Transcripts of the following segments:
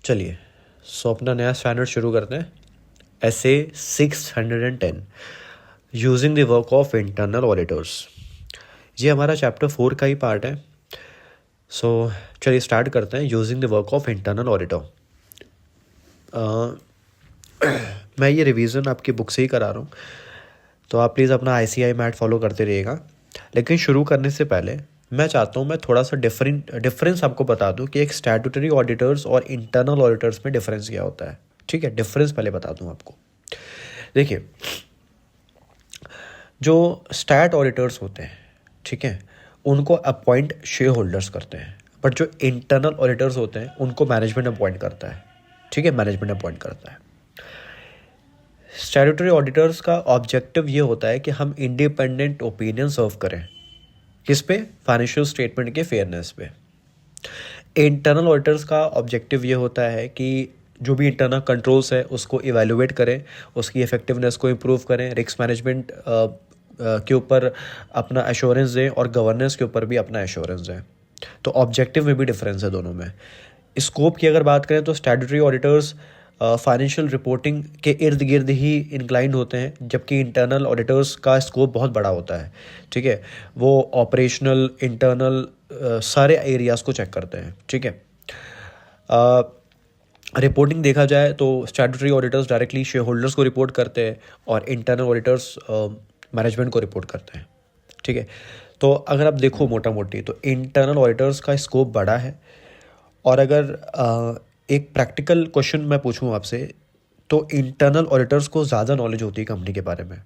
चलिए, सो अपना नया स्टैंडर्ड शुरू करते हैं। SA 610 using the work of internal auditors. ये हमारा चैप्टर 4 का ही पार्ट है। सो चलिए स्टार्ट करते हैं। Using the work of internal auditor. मैं ये रिवीजन आपकी बुक से ही करा रहा हूँ, तो आप प्लीज़ अपना ICI मैट फॉलो करते रहिएगा। लेकिन शुरू करने से पहले मैं चाहता हूँ मैं थोड़ा सा डिफरेंस आपको बता दूँ कि एक स्टैट्यूटरी ऑडिटर्स और इंटरनल ऑडिटर्स में डिफरेंस क्या होता है। ठीक है, डिफरेंस पहले बता दूँ आपको। देखिए, जो स्टैट ऑडिटर्स होते हैं, ठीक है, उनको अपॉइंट शेयर होल्डर्स करते हैं, बट जो इंटरनल ऑडिटर्स होते हैं उनको मैनेजमेंट अपॉइंट करता है। ठीक है, मैनेजमेंट अपॉइंट करता है। स्टैट्यूटरी ऑडिटर्स का ऑब्जेक्टिव ये होता है कि हम इंडिपेंडेंट ओपिनियन सर्व करें। किस पे? फाइनेंशियल स्टेटमेंट के फेयरनेस पे। इंटरनल ऑडिटर्स का ऑब्जेक्टिव ये होता है कि जो भी इंटरनल कंट्रोल्स है उसको इवेलुएट करें, उसकी इफेक्टिवनेस को इम्प्रूव करें, रिस्क मैनेजमेंट के ऊपर अपना एश्योरेंस दें और गवर्नेंस के ऊपर भी अपना एश्योरेंस दें। तो ऑब्जेक्टिव में भी डिफरेंस है दोनों में। स्कोप की अगर बात करें तो स्टैट्यूटरी ऑडिटर्स फाइनेंशियल रिपोर्टिंग के इर्द गिर्द ही इंक्लाइंड होते हैं, जबकि इंटरनल ऑडिटर्स का स्कोप बहुत बड़ा होता है। ठीक है, वो ऑपरेशनल, इंटरनल सारे एरियाज़ को चेक करते हैं। ठीक है, रिपोर्टिंग देखा जाए तो statutory auditors directly share holders को रिपोर्ट करते हैं और इंटरनल ऑडिटर्स मैनेजमेंट को रिपोर्ट करते हैं। ठीक है, तो अगर आप देखो मोटा मोटी तो इंटरनल ऑडिटर्स का स्कोप बड़ा है। और अगर एक प्रैक्टिकल क्वेश्चन मैं पूछूं आपसे, तो इंटरनल ऑडिटर्स को ज़्यादा नॉलेज होती है कंपनी के बारे में।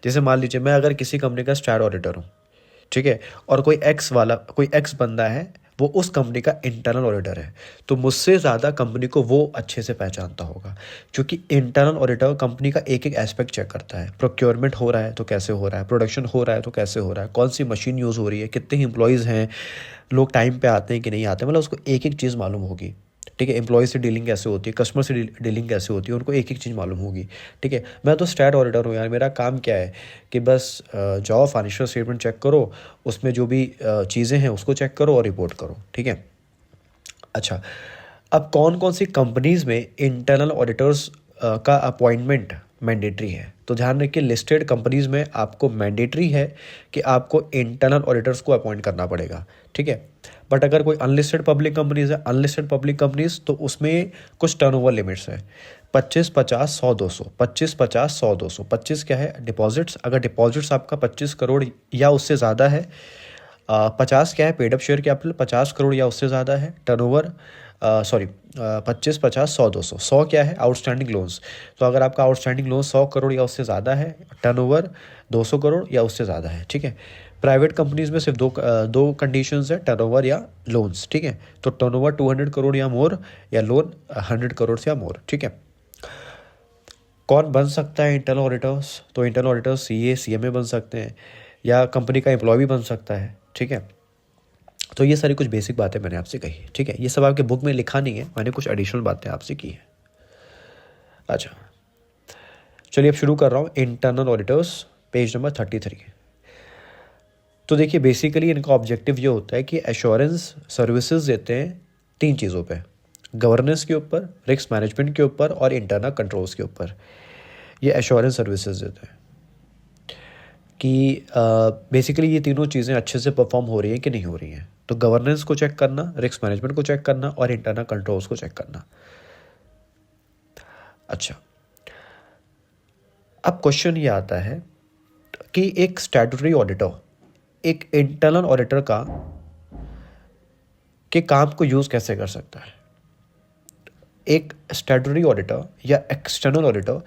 जैसे मान लीजिए मैं अगर किसी कंपनी का स्टैट ऑडिटर हूँ, ठीक है, और कोई एक्स बंदा है, वो उस कंपनी का इंटरनल ऑडिटर है, तो मुझसे ज़्यादा कंपनी को वो अच्छे से पहचानता होगा, क्योंकि इंटरनल ऑडिटर कंपनी का एक एक एस्पेक्ट चेक करता है। प्रोक्योरमेंट हो रहा है तो कैसे हो रहा है, प्रोडक्शन हो रहा है तो कैसे हो रहा है, कौन सी मशीन यूज़ हो रही है, कितने एम्प्लॉयज़ हैं, लोग टाइम पे आते हैं कि नहीं आते, मतलब उसको एक एक चीज़ मालूम होगी। ठीक है, एम्प्लॉय से डीलिंग कैसे होती है, कस्टमर से डीलिंग कैसे होती है, उनको एक एक चीज़ मालूम होगी। ठीक है, मैं तो स्टैट ऑडिटर हूँ यार, मेरा काम क्या है कि बस जाओ फाइनेंशियल स्टेटमेंट चेक करो, उसमें जो भी चीज़ें हैं उसको चेक करो और रिपोर्ट करो। ठीक है, अच्छा, अब कौन कौन सी कंपनीज़ में इंटरनल ऑडिटर्स का अपॉइंटमेंट मैंडेटरी है? तो ध्यान रखिए, लिस्टेड कंपनीज़ में आपको मैंडेटरी है कि आपको इंटरनल ऑडिटर्स को अपॉइंट करना पड़ेगा। ठीक है, बट अगर कोई अनलिस्टेड पब्लिक कंपनीज़ है, अनलिस्टेड पब्लिक कंपनीज़, तो उसमें कुछ टर्नओवर लिमिट्स है। 25, 50, 100, 200। 25, 50, 100, 200। 25 क्या है? डिपॉजिट्स। अगर डिपॉजिट्स आपका 25 करोड़ या उससे ज़्यादा है। 50 क्या है? Paid up share capital 50 crore या उससे ज़्यादा है। Turnover, sorry, 25, 50, 100, 200। 100 क्या है? Outstanding loans. तो अगर आपका आउटस्टैंडिंग लोन 100 करोड़ या उससे ज़्यादा है, टर्नओवर 200 करोड़ या उससे ज़्यादा है। ठीक है, प्राइवेट कंपनीज में सिर्फ दो कंडीशंस है, टर्नओवर या लोन्स। ठीक है, तो टर्नओवर 200 करोड़ या मोर, या लोन 100 करोड़ से या मोर। ठीक है, कौन बन सकता है इंटरनल ऑडिटर्स? तो इंटरनल ऑडिटर्स CA CMA बन सकते हैं, या कंपनी का एम्प्लॉय भी बन सकता है। ठीक है, तो ये सारी कुछ बेसिक बातें मैंने आपसे कही। ठीक है, ये सब आपके बुक में लिखा नहीं है, मैंने कुछ एडिशनल बातें आपसे की है। अच्छा, चलिए अब शुरू कर रहा हूँ। Internal auditors, page number 33। तो देखिए, बेसिकली इनका ऑब्जेक्टिव ये होता है कि एश्योरेंस सर्विसेज देते हैं 3 चीज़ों पे: गवर्नेंस के ऊपर, रिस्क मैनेजमेंट के ऊपर और इंटरनल कंट्रोल्स के ऊपर। ये एश्योरेंस सर्विसेज देते हैं कि बेसिकली ये तीनों चीज़ें अच्छे से परफॉर्म हो रही हैं कि नहीं हो रही हैं। तो गवर्नेंस को चेक करना, रिस्क मैनेजमेंट को चेक करना और इंटरनल कंट्रोल्स को चेक करना। अच्छा, अब क्वेश्चन ये आता है कि एक स्टैट्यूटरी ऑडिटर एक इंटरनल ऑडिटर का के काम को यूज़ कैसे कर सकता है? एक स्टैट्यूटरी ऑडिटर या एक्सटर्नल ऑडिटर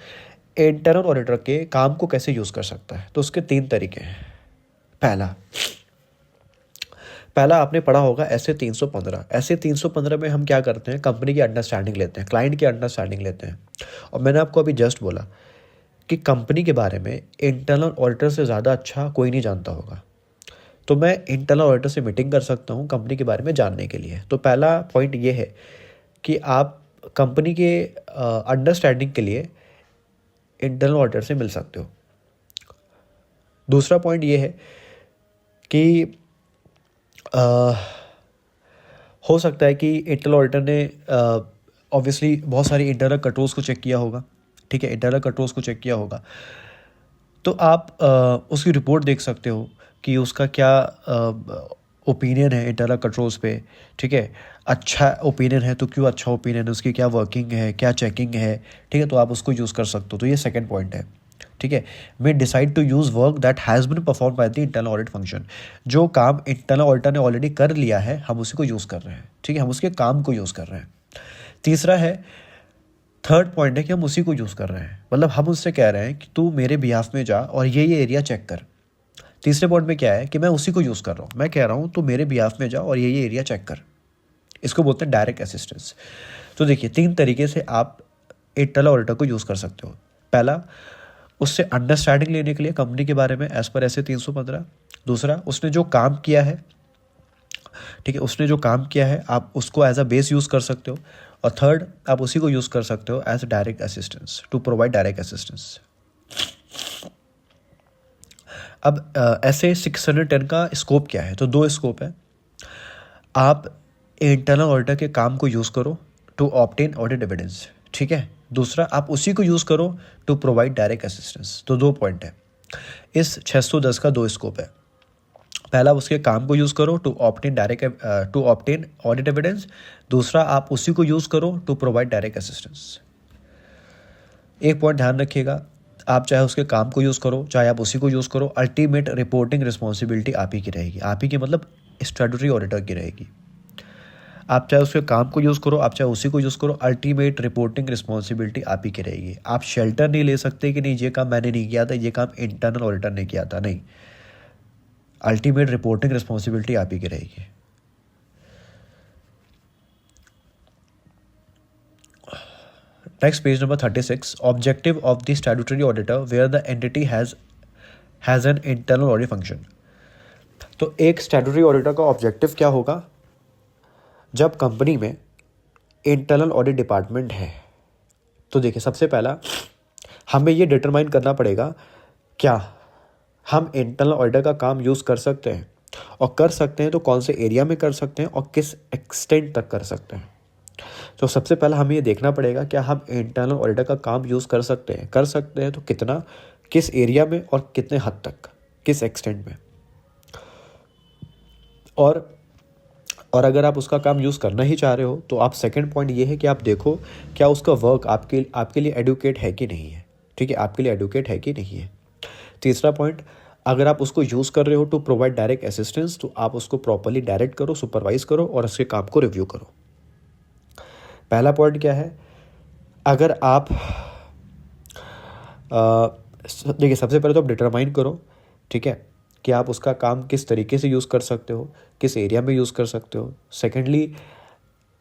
इंटरनल ऑडिटर के काम को कैसे यूज़ कर सकता है? तो उसके 3 तरीके हैं। पहला आपने पढ़ा होगा ऐसे 315। ऐसे 315 में हम क्या करते हैं? कंपनी की अंडरस्टैंडिंग लेते हैं, क्लाइंट की अंडरस्टैंडिंग लेते हैं। और मैंने आपको अभी जस्ट बोला कि कंपनी के बारे में इंटरनल ऑडिटर से ज़्यादा अच्छा कोई नहीं जानता होगा। तो मैं इंटरनल ऑडिटर से मीटिंग कर सकता हूँ कंपनी के बारे में जानने के लिए। तो पहला पॉइंट ये है कि आप कंपनी के अंडरस्टैंडिंग के लिए इंटरनल ऑडिटर से मिल सकते हो। दूसरा पॉइंट ये है कि हो सकता है कि इंटरनल ऑडिटर ने ऑब्वियसली बहुत सारी इंटरनल कंट्रोल्स को चेक किया होगा, ठीक है, इंटरनल कंट्रोल्स को चेक किया होगा। तो आप उसकी रिपोर्ट देख सकते हो कि उसका क्या ओपिनियन है इंटरनल कंट्रोल्स पे, ठीक है। अच्छा ओपिनियन है तो क्यों अच्छा ओपिनियन है, उसकी क्या वर्किंग है, क्या चेकिंग है, ठीक है, तो आप उसको यूज़ कर सकते हो। तो ये सेकंड पॉइंट है, ठीक है। May decide to use work that has been performed by the internal audit function. जो काम इंटरनल ऑडिटर ने ऑलरेडी कर लिया है हम उसी को यूज़ कर रहे हैं, ठीक है, हम उसके काम को यूज़ कर रहे हैं। तीसरा है, थर्ड पॉइंट है कि हम उसी को यूज़ कर रहे हैं, मतलब हम उससे कह रहे हैं कि तू मेरे बिहाफ में जा और ये एरिया चेक कर। तीसरे पॉइंट में क्या है कि मैं उसी को यूज़ कर रहा हूँ, मैं कह रहा हूँ तू मेरे बिहाफ में जा और ये एरिया चेक कर। इसको बोलते हैं डायरेक्ट असिस्टेंस। तो देखिए 3 तरीके से आप इंटरनल ऑडिटर को यूज़ कर सकते हो। पहला, उससे अंडरस्टैंडिंग लेने के लिए कंपनी के बारे में एज पर ऐसे 315। दूसरा, उसने जो काम किया है, ठीक है, उसने जो काम किया है आप उसको एज अ बेस यूज़ कर सकते हो। और थर्ड, आप उसी को यूज़ कर सकते हो as direct assistance, to provide direct assistance. अब ऐसे 610 का स्कोप क्या है, तो 2 स्कोप है। आप इंटरनल ऑडिटर के काम को यूज़ करो टू ऑब्टेन ऑडिट एविडेंस, ठीक है। दूसरा, आप उसी को यूज़ करो टू प्रोवाइड डायरेक्ट असिस्टेंस। तो 2 पॉइंट है, इस 610 का 2 स्कोप है। पहला, उसके काम को यूज़ करो टू ऑब्टेन ऑडिट एविडेंस। दूसरा, आप उसी को यूज़ करो टू प्रोवाइड डायरेक्ट असिस्टेंस। एक पॉइंट ध्यान रखिएगा, आप चाहे उसके काम को यूज़ करो चाहे आप उसी को यूज़ करो, अल्टीमेट रिपोर्टिंग रिस्पॉन्सिबिलिटी आप ही की रहेगी। आप ही की मतलब स्टैट्यूटरी ऑडिटर की रहेगी। आप चाहे उसके काम को यूज़ करो आप चाहे उसी को यूज़ करो, अल्टीमेट रिपोर्टिंग रिस्पॉन्सिबिलिटी आप ही की रहेगी। आप शेल्टर नहीं ले सकते कि नहीं ये काम मैंने नहीं किया था, ये काम इंटरनल ऑडिटर ने किया था, नहीं। अल्टीमेट रिपोर्टिंग रिस्पॉन्सिबिलिटी आप ही की रहेगी। Next, page number 36, objective of the statutory auditor where the entity has an internal audit function. तो एक स्टैट्यूटरी ऑडिटर का ऑब्जेक्टिव क्या होगा, जब कंपनी में इंटरनल ऑडिट डिपार्टमेंट है तो देखिए सबसे पहला हमें ये डिटरमाइन करना पड़ेगा क्या हम इंटरनल ऑडिटर का काम यूज़ कर सकते हैं, और कर सकते हैं तो कौन से एरिया में कर सकते हैं और किस एक्सटेंट तक कर सकते हैं। तो सबसे पहला हमें ये देखना पड़ेगा क्या हम इंटरनल ऑडिटर का काम यूज़ कर सकते हैं तो कितना, किस एरिया में और कितने हद तक, किस एक्सटेंट में। और अगर आप उसका काम यूज़ करना ही चाह रहे हो तो आप सेकंड पॉइंट ये है कि आप देखो क्या उसका वर्क आपके लिए एडुकेट है कि नहीं है, ठीक है, आपके लिए एडुकेट है कि नहीं है। तीसरा पॉइंट, अगर आप उसको यूज़ कर रहे हो टू प्रोवाइड डायरेक्ट असिस्टेंस तो आप उसको प्रॉपर्ली डायरेक्ट करो, सुपरवाइज करो और उसके काम को रिव्यू करो। पहला पॉइंट क्या है, अगर आप देखिए सबसे पहले तो आप डिटरमाइन करो, ठीक है, कि आप उसका काम किस तरीके से यूज़ कर सकते हो, किस एरिया में यूज़ कर सकते हो। सेकेंडली,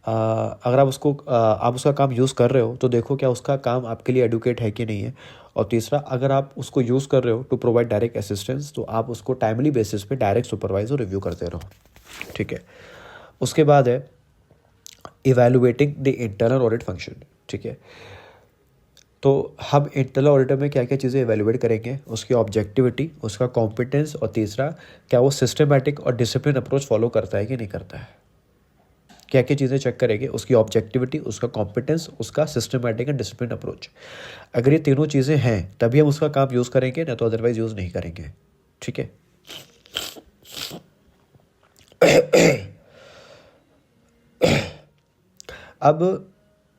अगर आप उसका काम यूज़ कर रहे हो तो देखो क्या उसका काम आपके लिए एडुकेट है कि नहीं है। और तीसरा, अगर आप उसको यूज़ कर रहे हो टू प्रोवाइड डायरेक्ट असिस्टेंस तो आप उसको टाइमली बेसिस पे डायरेक्ट सुपरवाइज और रिव्यू करते रहो, ठीक है। उसके बाद है evaluating the internal audit function, ठीक है। तो हम इंटरनल ऑडिटर में क्या क्या चीज़ें इवैल्यूएट करेंगे, उसकी ऑब्जेक्टिविटी, उसका कॉम्पिटेंस, और तीसरा क्या वो सिस्टमेटिक और डिसिप्लिन अप्रोच फॉलो करता है कि नहीं करता है। क्या क्या चीज़ें चेक करेंगे, उसकी ऑब्जेक्टिविटी, उसका कॉम्पिटेंस, उसका सिस्टमेटिक एंड डिसिप्लिन अप्रोच। अगर ये तीनों चीज़ें हैं तभी हम उसका काम यूज़ करेंगे, ना तो अदरवाइज यूज़ नहीं करेंगे, ठीक है। अब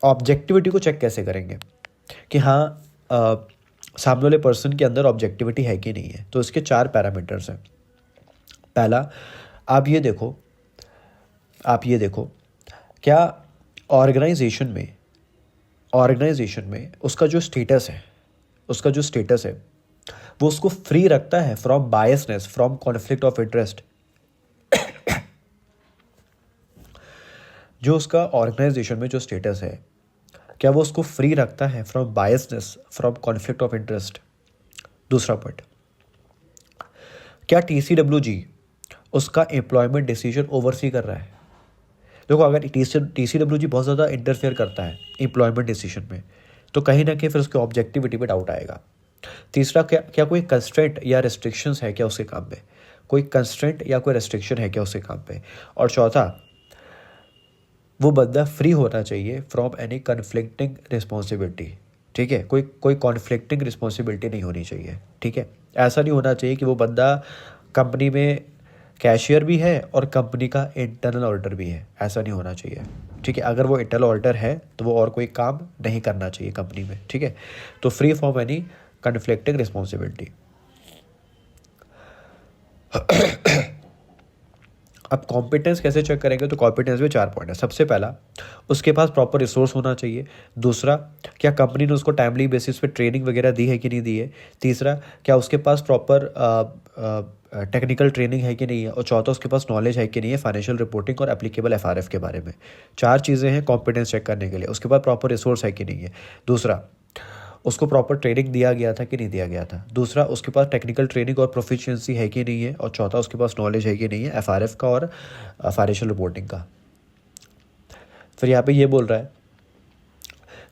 ऑब्जेक्टिविटी को चेक कैसे करेंगे कि हाँ सामने वाले पर्सन के अंदर ऑब्जेक्टिविटी है कि नहीं है। तो इसके 4 पैरामीटर्स हैं। पहला, आप ये देखो क्या ऑर्गेनाइजेशन में उसका जो स्टेटस है वो उसको फ्री रखता है from biasness, from conflict of interest. जो उसका ऑर्गेनाइजेशन में जो स्टेटस है क्या वो उसको फ्री रखता है from biasness, from conflict of interest. दूसरा पॉइंट, क्या TCWG उसका एम्प्लॉयमेंट डिसीजन ओवरसी कर रहा है। देखो अगर TCWG बहुत ज़्यादा इंटरफेयर करता है एम्प्लॉयमेंट डिसीजन में तो कहीं ना कहीं फिर उसके ऑब्जेक्टिविटी पे डाउट आएगा। तीसरा, क्या कोई कंस्ट्रेंट या रेस्ट्रिक्शंस है क्या उसके काम पे, कोई कंस्ट्रेंट या कोई रेस्ट्रिक्शन है क्या उसके काम पे। और चौथा, वो बंदा फ्री होना चाहिए फ्रॉम एनी कन्फ्लिक्टिंग रिस्पॉन्सिबिलिटी। ठीक है, कोई कोई कॉन्फ्लिक्टिंग रिस्पॉन्सिबिलिटी नहीं होनी चाहिए। ठीक है, ऐसा नहीं होना चाहिए कि वो बंदा कंपनी में कैशियर भी है और कंपनी का इंटरनल ऑडिटर भी है, ऐसा नहीं होना चाहिए। ठीक है, अगर वो इंटरनल ऑडिटर है तो वो और कोई काम नहीं करना चाहिए कंपनी में। ठीक है, तो free from any conflicting responsibility. अब कॉम्पिटेंस कैसे चेक करेंगे, तो कॉम्पिटेंस में 4 पॉइंट है। सबसे पहला, उसके पास प्रॉपर रिसोर्स होना चाहिए। दूसरा, क्या कंपनी ने उसको टाइमली बेसिस पे ट्रेनिंग वगैरह दी है कि नहीं दी है। तीसरा, क्या उसके पास प्रॉपर टेक्निकल ट्रेनिंग है कि नहीं है। और चौथा, उसके पास नॉलेज है कि नहीं है फाइनेंशियल रिपोर्टिंग और एप्लीकेबल एफआरएफ के बारे में। 4 चीज़ें हैं कॉम्पिटेंस चेक करने के लिए। उसके बाद प्रॉपर रिसोर्स है कि नहीं है। दूसरा, उसको प्रॉपर ट्रेनिंग दिया गया था कि नहीं दिया गया था। दूसरा, उसके पास टेक्निकल ट्रेनिंग और प्रोफिशिएंसी है कि नहीं है। और चौथा, उसके पास नॉलेज है कि नहीं है एफआरएफ का और फाइनेंशियल रिपोर्टिंग का। फिर यहाँ पे ये बोल रहा है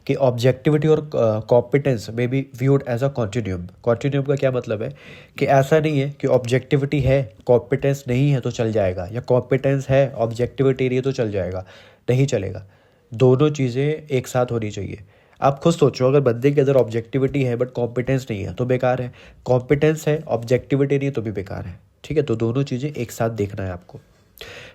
कि ऑब्जेक्टिविटी और कॉम्पिटेंस में be viewed as a continuum. Continuum का क्या मतलब है कि ऐसा नहीं है कि ऑब्जेक्टिविटी है कॉम्पिटेंस नहीं है तो चल जाएगा, या कॉम्पिटेंस है ऑब्जेक्टिविटी नहीं है तो चल जाएगा, नहीं चलेगा। दोनों चीज़ें एक साथ होनी चाहिए। आप खुद सोचो, अगर बंदे के अंदर ऑब्जेक्टिविटी है बट कॉम्पिटेंस नहीं है तो बेकार है, कॉम्पिटेंस है ऑब्जेक्टिविटी नहीं है तो भी बेकार है। ठीक है, तो दोनों चीज़ें एक साथ देखना है आपको।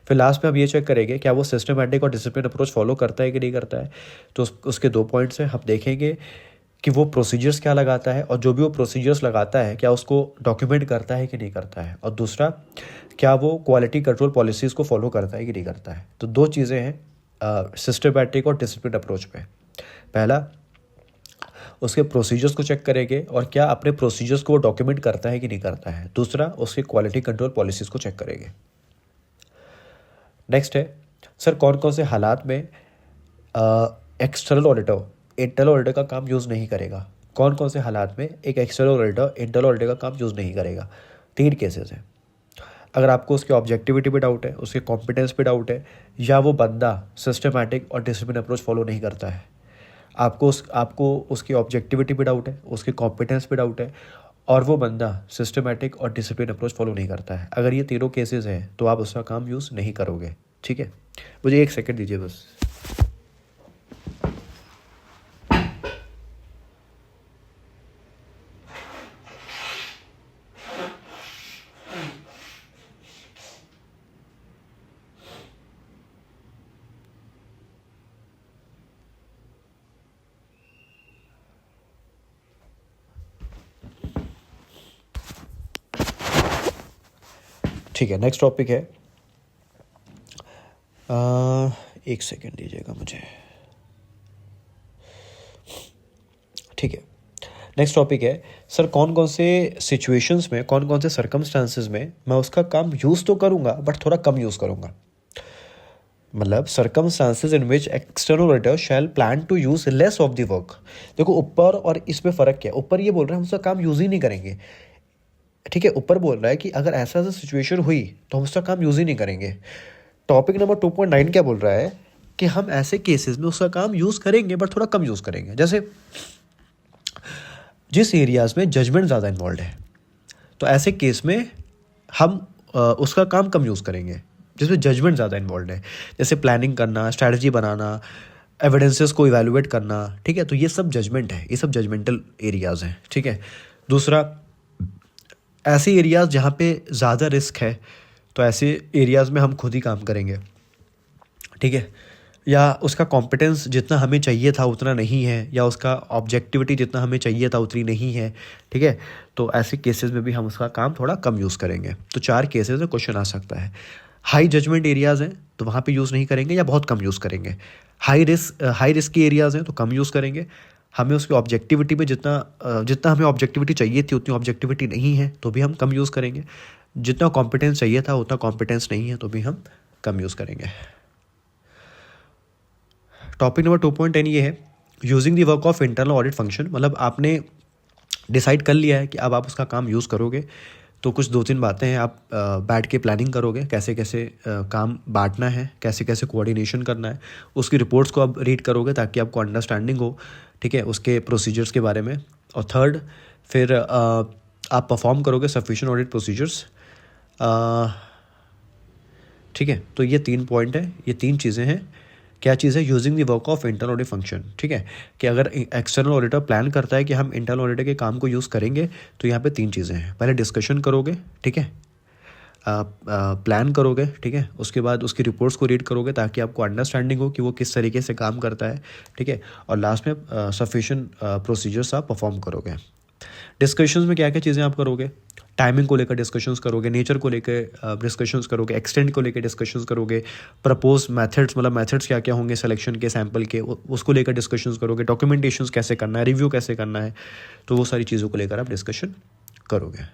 फिर लास्ट में हम ये चेक करेंगे क्या वो सिस्टमेटिक और डिसिप्लिन अप्रोच फॉलो करता है कि नहीं करता है। तो उसके 2 पॉइंट्स हैं। हम देखेंगे कि वो प्रोसीजर्स क्या लगाता है, और जो भी वो प्रोसीजर्स लगाता है क्या उसको डॉक्यूमेंट करता है कि नहीं करता है। और दूसरा, क्या वो क्वालिटी कंट्रोल पॉलिसीज़ को फॉलो करता है कि नहीं करता है। तो 2 चीज़ें हैं सिस्टमेटिक और डिसिप्लिन अप्रोच में। पहला, उसके प्रोसीजर्स को चेक करेंगे और क्या अपने प्रोसीजर्स को वो डॉक्यूमेंट करता है कि नहीं करता है। दूसरा, उसके क्वालिटी कंट्रोल पॉलिसीज़ को चेक करेंगे। नेक्स्ट है, सर कौन कौन से हालात में एक्सटर्नल ऑडिटर इंटरनल ऑडिटर का काम यूज़ नहीं करेगा। कौन कौन से हालात में एक एक्सटर्नल ऑडिटर इंटरनल ऑडिटर का काम यूज़ नहीं करेगा। 3 केसेस हैं। अगर आपको उसके ऑब्जेक्टिविटी पे डाउट है, उसके कॉम्पिटेंस पे डाउट है, या वो बंदा सिस्टमैटिक और डिसिप्लिन अप्रोच फॉलो नहीं करता है। आपको उसकी ऑब्जेक्टिविटी पे डाउट है, उसके कॉम्पिटेंस पे डाउट है, और वो बंदा सिस्टमैटिक और डिसिप्लिन अप्रोच फॉलो नहीं करता है। अगर ये तीनों केसेस हैं तो आप उसका काम यूज़ नहीं करोगे। ठीक है, मुझे 1 सेकंड दीजिए बस। ठीक है, नेक्स्ट टॉपिक है 1 सेकंड दीजिएगा मुझे। ठीक है, नेक्स्ट टॉपिक है, सर कौन कौन से सिचुएशंस में, कौन कौन से सर्कमस्टांसेस में मैं उसका काम यूज़ तो करूँगा बट थोड़ा कम यूज़ करूँगा। मतलब circumstances in which external auditor shall plan to use less of the work. देखो ऊपर और इसमें फ़र्क क्या है। ऊपर ये बोल रहा है हम उसका काम यूज़ ही नहीं करेंगे। ठीक है, ऊपर बोल रहा है कि अगर ऐसा ऐसा सिचुएशन हुई तो हम उसका काम यूज़ ही नहीं करेंगे। टॉपिक नंबर 2.9 क्या बोल रहा है कि हम ऐसे केसेस में उसका काम यूज़ करेंगे बट थोड़ा कम यूज़ करेंगे। जैसे जिस एरियाज़ में जजमेंट ज़्यादा इन्वॉल्व है तो ऐसे केस में हम उसका काम कम यूज़ करेंगे। जिसमें जजमेंट ज़्यादा इन्वॉल्व है, जैसे प्लानिंग करना, स्ट्रैटेजी बनाना, एविडेंसेस को इवैल्यूएट करना। ठीक है, तो ये सब जजमेंट है, ये सब जजमेंटल एरियाज़ हैं। ठीक है, दूसरा, ऐसे एरियाज़ जहाँ पे ज़्यादा रिस्क है तो ऐसे एरियाज़ में हम खुद ही काम करेंगे। ठीक है, या उसका कॉम्पिटेंस जितना हमें चाहिए था उतना नहीं है, या उसका ऑब्जेक्टिविटी जितना हमें चाहिए था उतनी नहीं है। ठीक है, तो ऐसे केसेस में भी हम उसका काम थोड़ा कम यूज़ करेंगे। तो 4 केसेस में क्वेश्चन आ सकता है। हाई जजमेंट एरियाज़ हैं तो वहाँ पे यूज़ नहीं करेंगे या बहुत कम यूज़ करेंगे। हाई रिस्क की एरियाज़ हैं तो कम यूज़ करेंगे। हमें उसकी ऑब्जेक्टिविटी में जितना हमें ऑब्जेक्टिविटी चाहिए थी उतनी ऑब्जेक्टिविटी नहीं है तो भी हम कम यूज़ करेंगे। जितना कॉम्पिटेंस चाहिए था उतना कॉम्पिटेंस नहीं है तो भी हम कम यूज़ करेंगे। टॉपिक नंबर 2.10 ये है, using the work of internal audit function. मतलब आपने डिसाइड कर लिया है कि अब आप उसका काम यूज़ करोगे, तो कुछ 2-3 बातें हैं। आप बैठ के प्लानिंग करोगे कैसे कैसे काम बांटना है, कैसे कैसे कोऑर्डिनेशन करना है। उसकी रिपोर्ट्स को आप रीड करोगे ताकि आपको अंडरस्टैंडिंग हो, ठीक है, उसके प्रोसीजर्स के बारे में। और थर्ड, फिर आप परफॉर्म करोगे सफिशिएंट ऑडिट प्रोसीजर्स। ठीक है, तो ये 3 पॉइंट है, ये 3 चीज़ें हैं क्या चीज़ है, using the work of internal audit function, ठीक है। कि अगर एक्सटर्नल ऑडिटर प्लान करता है कि हम इंटरनल ऑडिटर के काम को यूज़ करेंगे, तो यहाँ पे 3 चीज़ें हैं। पहले डिस्कशन करोगे, ठीक है, प्लान करोगे, ठीक है, उसके बाद उसकी रिपोर्ट्स को रीड करोगे ताकि आपको अंडरस्टैंडिंग हो कि वो किस तरीके से काम करता है, ठीक है, और लास्ट में सफिशिएंट प्रोसीजर्स आप परफॉर्म करोगे। डिस्कशंस में क्या क्या चीज़ें आप करोगे, टाइमिंग को लेकर डिस्कशंस करोगे, नेचर को लेकर डिस्कशंस करोगे, एक्सटेंट को लेकर डिस्कशंस करोगे, प्रपोज मेथड्स, मतलब मेथड्स क्या क्या होंगे सिलेक्शन के, सैंपल के, उसको लेकर डिस्कशंस करोगे, डॉक्यूमेंटेशंस कैसे करना है, रिव्यू कैसे करना है, तो वो सारी चीज़ों को लेकर आप डिस्कशन करोगे।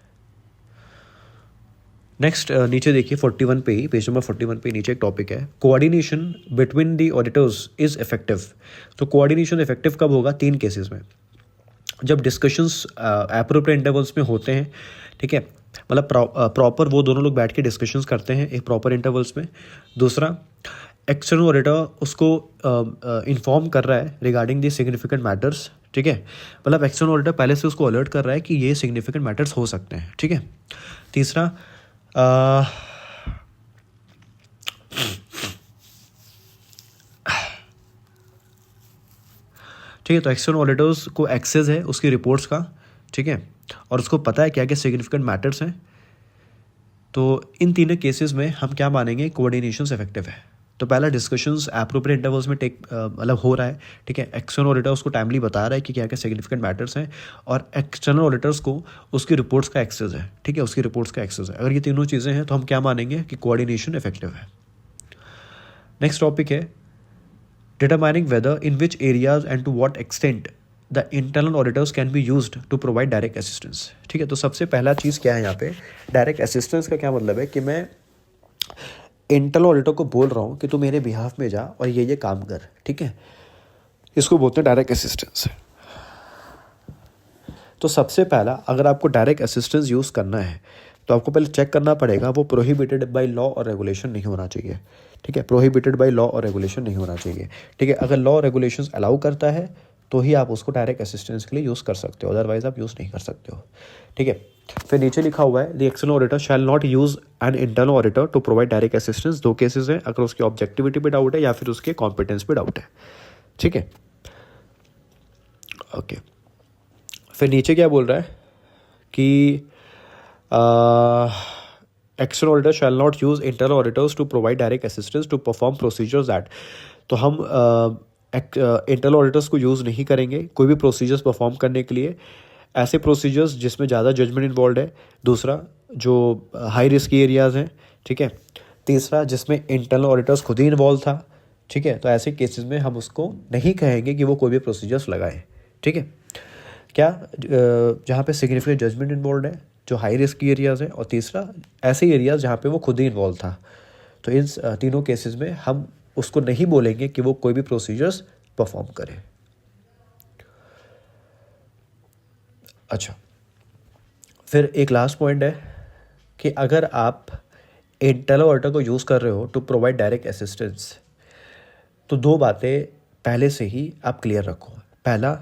नेक्स्ट नीचे देखिए 41 पे ही, पेज नंबर 41 पे नीचे एक टॉपिक है, coordination between the auditors is effective. तो कोऑर्डिनेशन इफेक्टिव कब होगा, 3 केसेस में। जब डिस्कशंस एप्रोप्रिएट इंटरवल्स में होते हैं, ठीक है, मतलब प्रॉपर वो दोनों लोग बैठ के डिस्कशंस करते हैं एक प्रॉपर इंटरवल्स में। दूसरा, एक्सटर्नल ऑडिटर उसको इन्फॉर्म कर रहा है रिगार्डिंग दी सिग्निफिकेंट मैटर्स, ठीक है, मतलब एक्सटर्नल ऑडिटर पहले से उसको अलर्ट कर रहा है कि ये सिग्निफिकेंट मैटर्स हो सकते हैं, ठीक है। तीसरा, ठीक है, तो एक्सटर्नल ऑडिटर्स को एक्सेस है उसकी रिपोर्ट्स का, ठीक है, और उसको पता है क्या क्या सिग्निफिकेंट मैटर्स हैं। तो इन तीनों केसेस में हम क्या मानेंगे, कोऑर्डिनेशन इफेक्टिव है। तो पहला, डिस्कशंस एप्रोप्रिएट इंटरवल्स में मतलब हो रहा है, ठीक है, एक्सटर्नल ऑडिटर उसको टाइमली बता रहा है कि क्या क्या सिग्निफिकेंट मैटर्स हैं, और एक्सटर्नल ऑडिटर्स को उसकी रिपोर्ट्स का एक्सेस है, ठीक है, उसकी रिपोर्ट्स का एक्सेस है। अगर ये तीनों चीज़ें हैं तो हम क्या मानेंगे कि कोऑर्डिनेशन इफेक्टिव है। नेक्स्ट टॉपिक है, determining whether in which areas and to what extent the internal auditors can be used to provide direct assistance, ठीक है। तो सबसे पहला चीज़ क्या है यहाँ पे, डायरेक्ट असिस्टेंस का क्या मतलब है कि मैं इंटरनल ऑडिटर को बोल रहा हूँ कि तू मेरे बिहाफ में जा और ये काम कर, ठीक है, इसको बोलते हैं डायरेक्ट असिस्टेंस। तो सबसे पहला, अगर आपको डायरेक्ट असिस्टेंस यूज़ करना है तो आपको पहले चेक करना पड़ेगा वो प्रोहिबिटेड बाय लॉ और रेगुलेशन नहीं होना चाहिए, ठीक है, प्रोहिबिटेड बाय लॉ और रेगुलेशन नहीं होना चाहिए, ठीक है। अगर लॉ और रेगुलेशंस अलाउ करता है तो ही आप उसको डायरेक्ट असिस्टेंस के लिए यूज़ कर सकते हो, अदरवाइज आप यूज़ नहीं कर सकते हो, ठीक है। फिर नीचे लिखा हुआ है, the external auditor shall not use an internal auditor to provide direct assistance. 2 cases हैं, अगर उसकी ऑब्जेक्टिविटी पे डाउट है या फिर उसके कॉम्पिटेंस पे डाउट है, ठीक है, ओके। फिर नीचे क्या बोल रहा है कि external auditor shall not use internal auditors to provide direct assistance to perform procedures that, तो हम इंटरनल ऑडिटर्स को यूज़ नहीं करेंगे कोई भी प्रोसीजर्स परफॉर्म करने के लिए, ऐसे प्रोसीजर्स जिसमें ज़्यादा जजमेंट इन्वॉल्व है। दूसरा, जो हाई रिस्क एरियाज़ हैं, ठीक है। तीसरा, जिसमें इंटरनल ऑडिटर्स खुद ही इन्वॉल्व था, ठीक है, तो ऐसे केसेस में हम उसको नहीं कहेंगे कि वो कोई भी प्रोसीजर्स लगाए, ठीक है। क्या, जहाँ पे सिग्निफिकेंट जजमेंट इन्वॉल्व है, जो हाई रिस्क एरियाज़ हैं, और तीसरा ऐसे एरियाज़ जहाँ पे वो खुद ही इन्वॉल्व था। तो इन तीनों केसेस में हम उसको नहीं बोलेंगे कि वो कोई भी प्रोसीजर्स परफॉर्म करे। अच्छा, फिर एक लास्ट पॉइंट है कि अगर आप इंटरनल ऑडिटर को यूज़ कर रहे हो टू प्रोवाइड डायरेक्ट असिस्टेंस, तो 2 बातें पहले से ही आप क्लियर रखो। पहला,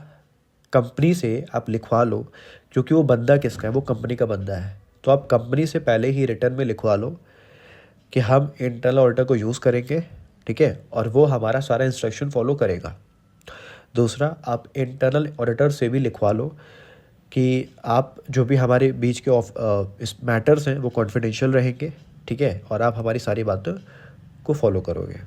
कंपनी से आप लिखवा लो, क्योंकि वो बंदा किसका है, वो कंपनी का बंदा है, तो आप कंपनी से पहले ही रिटर्न में लिखवा लो कि हम इंटरनल ऑडिटर को यूज़ करेंगे, ठीक है, और वो हमारा सारा इंस्ट्रक्शन फॉलो करेगा। दूसरा, आप इंटरनल ऑडिटर से भी लिखवा लो कि आप जो भी हमारे बीच के इस मैटर्स हैं वो कॉन्फिडेंशियल रहेंगे, ठीक है, और आप हमारी सारी बातों को फॉलो करोगे।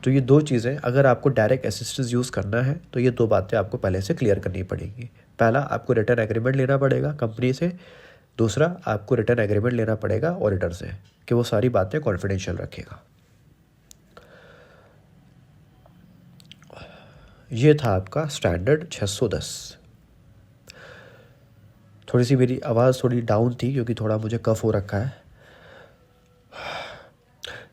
तो ये 2 चीज़ें, अगर आपको डायरेक्ट असिस्टेंस यूज़ करना है तो ये 2 बातें आपको पहले से क्लियर करनी पड़ेंगी। पहला, आपको रिटर्न एग्रीमेंट लेना पड़ेगा कंपनी से। दूसरा, आपको रिटर्न एग्रीमेंट लेना पड़ेगा ऑडिटर से कि वो सारी बातें कॉन्फिडेंशियल रखेगा। ये था आपका स्टैंडर्ड 610। थोड़ी सी मेरी आवाज़ थोड़ी डाउन थी क्योंकि थोड़ा मुझे कफ हो रखा है।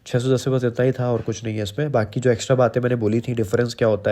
610 से बस इतना ही था और कुछ नहीं है इसमें। बाकी जो एक्स्ट्रा बातें मैंने बोली थी, डिफरेंस क्या होता है